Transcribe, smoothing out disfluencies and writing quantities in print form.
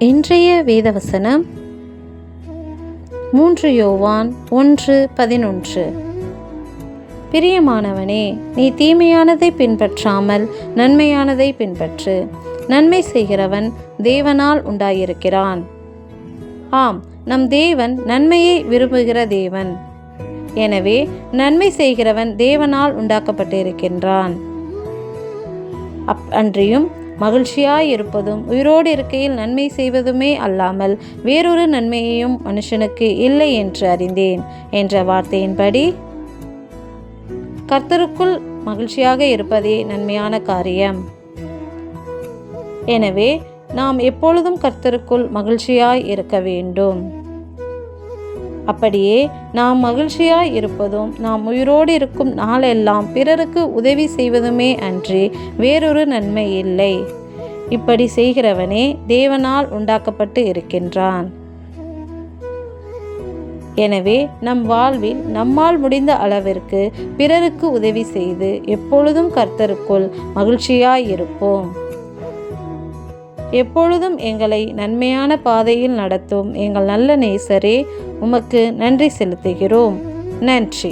இன்றைய வேதவசனம் 3 யோவான் 1:11. பிரியமானவனே, நீ தீமையானதை பின்பற்றாமல் நன்மையானதை பின்பற்று. நன்மை செய்கிறவன் தேவனால் உண்டாயிருக்கிறான். ஆம், நம் தேவன் நன்மையை விரும்புகிற தேவன். எனவே நன்மை செய்கிறவன் தேவனால் உண்டாக்கப்பட்டிருக்கின்றான். அன்றியும் மகிழ்ச்சியாயிருப்பதும் உயிரோடு இருக்கையில் நன்மை செய்வதுமே அல்லாமல் வேறொரு நன்மையையும் மனுஷனுக்கு இல்லை என்று அறிந்தேன் என்ற வார்த்தையின்படி கர்த்தருக்குள் மகிழ்ச்சியாக இருப்பதே நன்மையான காரியம். எனவே நாம் எப்பொழுதும் கர்த்தருக்குள் மகிழ்ச்சியாய் இருக்க வேண்டும். அப்படியே நாம் மகிழ்ச்சியாய் இருப்பதும் நாம் உயிரோடு இருக்கும் நாளெல்லாம் பிறருக்கு உதவி செய்வதுமே அன்றி வேறொரு நன்மை இல்லை. இப்படி செய்கிறவனே தேவனால் உண்டாக்கப்பட்டு இருக்கின்றான். எனவே நம் வாழ்வில் நம்மால் முடிந்த அளவிற்கு பிறருக்கு உதவி செய்து எப்பொழுதும் கர்த்தருக்குள் மகிழ்ச்சியாய் இருப்போம். எப்பொழுதும் எங்களை நன்மையான பாதையில் நடத்தும் எங்கள் நல்ல நேசரே, உமக்கு நன்றி செலுத்துகிறோம். நன்றி.